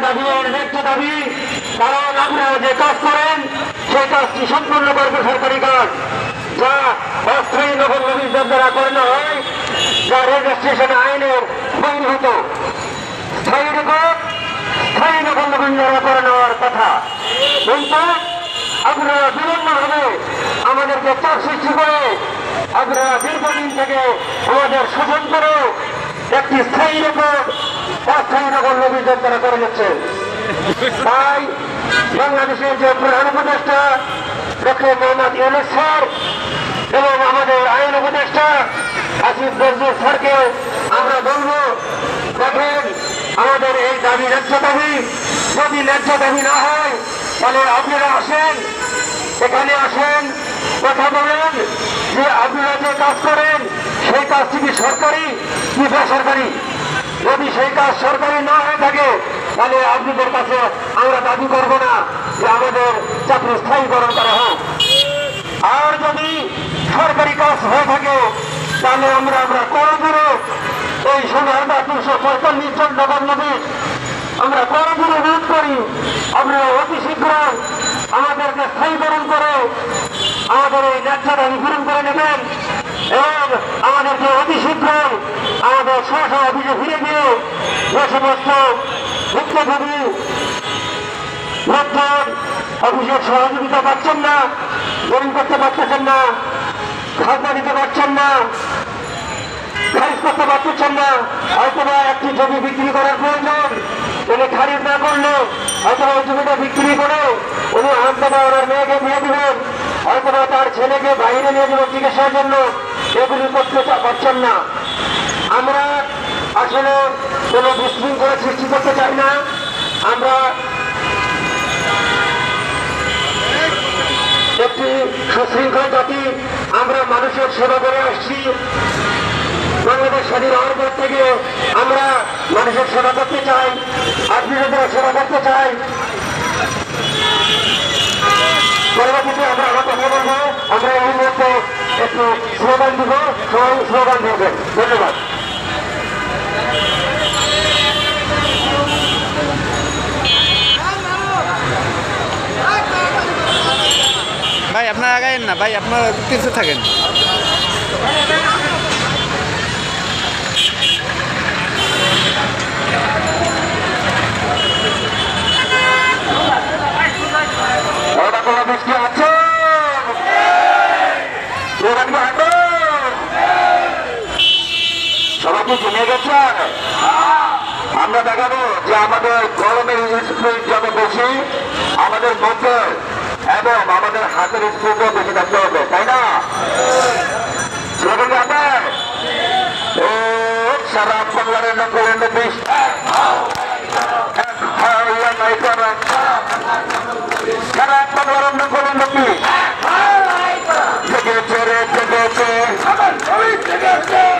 দাবি ন্যায্য দাবি, কারণ আপনারা যে কাজ করেন সেই কাজটি সম্পূর্ণ করবে সরকারি কাজ, যা অস্থায়ী নকল নবীদের দ্বারা করানো হয়, যা রেজিস্ট্রেশন আইনের বহির্ভূত। স্থায়ী রেকর্ড স্থায়ী নকল নবীন দ্বারা করে নেওয়ার কথা, কিন্তু আপনারা বিলম্বভাবে আমাদেরকে চাপ সৃষ্টি করে আপনারা দীর্ঘদিন থেকে আমাদের শোষণ করে একটি স্থায়ী রেকর্ড অস্থায়ী নকল নবীদের দ্বারা করে নিচ্ছেন। তাই বাংলাদেশের যে প্রধান উপদেষ্টা ডক্টর মোহাম্মদ ইউনূস স্যার এবং আমাদের আইন উপদেষ্টা আসিফ নজরুল স্যারকে আমরা বলব, দেখেন আমাদের এই দাবি ন্যায্য দাবি, যদি ন্যায্য দাবি না হয় তাহলে আপনারা আসেন, এখানে আসেন, কথা বলেন যে আপনারা যে কাজ করেন সেই কাজটি কি সরকারি কি বেসরকারি। যদি সেই কাজ সরকারি না হয়ে থাকে তাহলে আপনাদের কাছে আমরা দাবি করব না যে আমাদের চাকরি স্থায়ীকরণ করা হোক। আর যদি সরকারি কাজ হয়ে থাকে তাহলে আমরা করজোরে এই 16,245 জন নকল নবীন আমরা করজোরে রোধ করি। আমরা অতি শীঘ্র আমাদেরকে স্থায়ীকরণ করে আমাদের এই ন্যায্য দাবি পূরণ করে নেবেন এবং আমাদেরকে অতি শীঘ্র আমাদের স্ব অফিসে ফিরে গিয়ে যে সমস্ত ভুক্তভোগী লোকজন অফিসের সহযোগিতা পাচ্ছেন না, গ্রহণ করতে পারতেছেন না, খাজনা দিতে পারছেন না, খারিজ করতে পারতেছেন না, হয়তোবা একটি জমি বিক্রি করার প্রয়োজন, উনি খারিজ না করলে হয়তোবা ওই জমিটা বিক্রি করে উনি হয়তোবা ওনার মেয়েকে নিয়ে দেবেন, হয়তোবা তার ছেলেকে বাইরে নিয়ে দেবেন চিকিৎসার জন্য, এগুলি করতে পারছেন না। আমরা আসলে কোনো বিশৃঙ্খলা সৃষ্টি করতে চাই না। আমরা একটি সুশৃঙ্খল জাতি, আমরা মানুষের সেবা করে আসছি। বাংলাদেশ স্বাধীন হওয়ার পর থেকে আমরা মানুষের সেবা করতে চাই, আত্মীয়দের সেবা করতে চাই। পরবর্তীতে আমরা আরো কথা বলবো। আমরা এই মুহূর্তে একটু স্লোগান দিব, সবাই স্লোগান দিবেন। ধন্যবাদ। ভাই আপনারা আগায়েন না ভাই, আপনারা কিছু থাকেন। কোনো বৃষ্টি আছে, সবাইকে জমে গেছে। আমরা দেখাবো যে আমাদের গরমের স্পিড যত বেশি, আমাদের মধ্যে এবং আমাদের হাতের স্পিডও বেশি থাকতে হবে, তাই না? সারা বাংলার নকল নবী সারা বাংলার